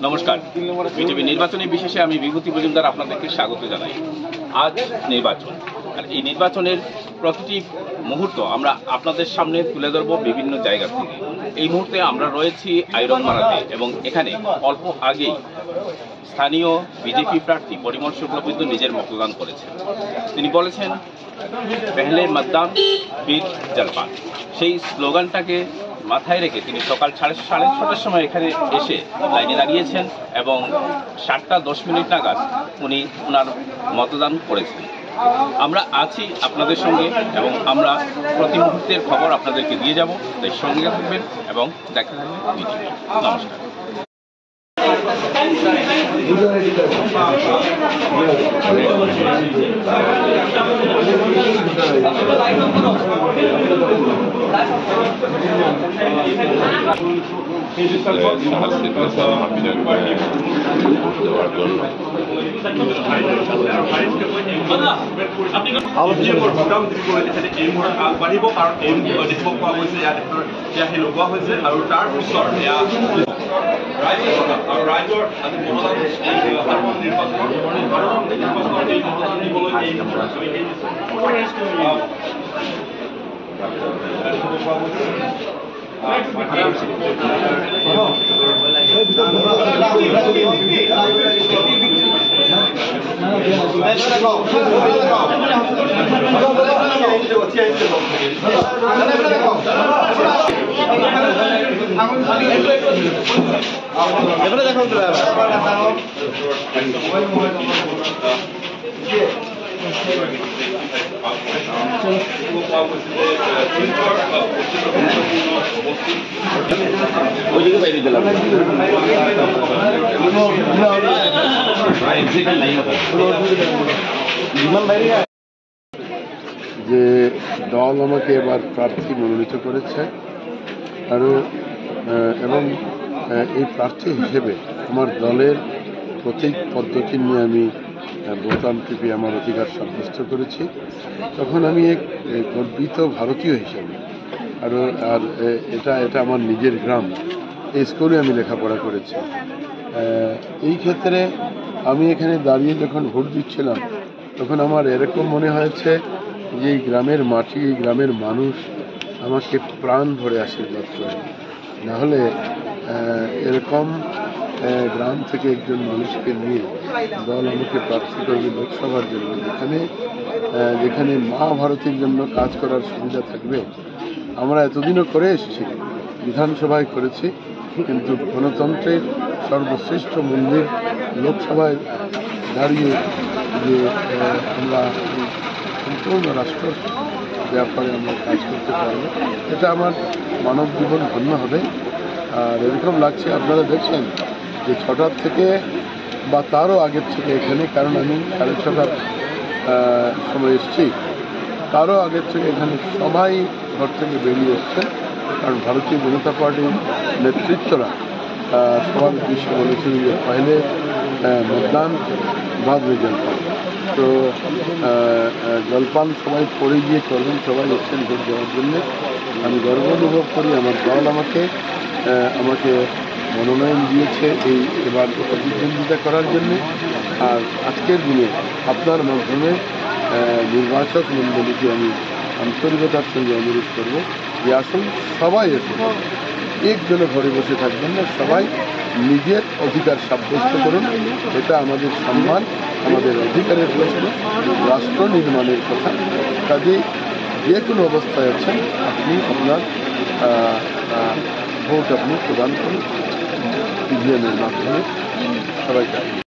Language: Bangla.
নমস্কার, বিজেপি নির্বাচনী বিশেষে আমি বিভূতি মজুমদার আপনাদেরকে স্বাগত জানাই। আজ নির্বাচন, আর এই নির্বাচনের প্রতিটি মুহূর্ত আমরা আপনাদের সামনে তুলে ধরব বিভিন্ন জায়গা থেকে। এই মুহূর্তে আমরা রয়েছি আইরনমারাতে এবং এখানে অল্প আগেই স্থানীয় বিজেপি প্রার্থী পরিমল শুক্লবৈদ্য নিজের মতদান করেছেন। তিনি বলেছেন, পেহলে মতদান ফির জলপান। সেই স্লোগানটাকে মাথায় রেখে তিনি সকাল 6:30টার সময় এখানে এসে লাইনে দাঁড়িয়েছেন এবং 7:10 নাগাদ উনি ওনার মতদান করেছেন। আমরা আছি আপনাদের সঙ্গে এবং আমরা প্রতি মুহূর্তের খবর আপনাদেরকে দিয়ে যাব, তাই সঙ্গে থাকবেন এবং দেখা থাকবে বিজেপি। নমস্কার। আগবাঢ়িব কাৰণ দেখিব পোৱা গৈছে ইয়াত সেই লগোৱা হৈছে আৰু তাৰ পিছত ৰাইজৰ যে দল আমাকে এবার প্রার্থী মনোনীত করেছে এবং এই প্রার্থী হিসেবে আমার দলের প্রতীক পদ্ধতি নিয়ে আমি ভোটান টিপে আমার অধিকার সাব্যস্ত করেছি। তখন আমি এক গর্বিত ভারতীয় হিসেবে আর এটা আমার নিজের গ্রাম, এই স্কুলে আমি লেখাপড়া করেছি। এই ক্ষেত্রে আমি এখানে দাঁড়িয়ে যখন ভোট দিচ্ছিলাম তখন আমার এরকম মনে হয়েছে যে এই গ্রামের মাটি, এই গ্রামের মানুষ আমাকে প্রাণ ভরে আশীর্বাদ করে। নাহলে এরকম গ্রাম থেকে একজন মানুষকে নিয়ে দল আমাকে প্রার্থী করবে লোকসভার জন্য, যেখানে মা ভারতের জন্য কাজ করার সুবিধা থাকবে। আমরা এতদিনও করে এসেছি, বিধানসভায় করেছি, কিন্তু গণতন্ত্রের সর্বশ্রেষ্ঠ মন্দির লোকসভায় দাঁড়িয়ে যে আমরা সম্পূর্ণ রাষ্ট্র ব্যাপারে আমরা কাজ করতে পারবো, এটা আমার মানব জীবন ধন্য হবে। আর এরকম লাগছে, আপনারা দেখছেন যে 6টার থেকে বা তারও আগের থেকে এখানে, কারণ আমি 6:30 সময় এসেছি, তারও আগের থেকে এখানে সবাই ঘর থেকে বেরিয়ে এসছে। কারণ ভারতীয় জনতা পার্টির নেতৃত্বরা সবার উদ্দেশ্যে বলেছেন যে পহলে মতদান বাদ মে জলপান। তো জলপান সবাই পড়ে গিয়ে করবেন, সবাই এসছেন ভোট দেওয়ার জন্যে। আমি গর্ব অনুভব করি, আমার দল আমাকে মনোনয়ন দিয়েছে এবার প্রতিদ্বন্দ্বিতা করার জন্যে। আর আজকের দিনে আপনার মাধ্যমে নির্বাচক মণ্ডলীকে আমি আন্তরিকতার সঙ্গে অনুরোধ করব যে আসুন সবাই এসে, একজনে ঘরে বসে থাকবেন না, সবাই নিজের অধিকার সাব্যস্ত করুন। এটা আমাদের সম্মান, আমাদের অধিকারের প্রশ্ন, রাষ্ট্র নির্মাণের কথা। কাজেই যে কোনো অবস্থায় আছেন আপনি আপনার ভোট আপনি প্রদান করুন ইভিএমের মাধ্যমে। সবাইকে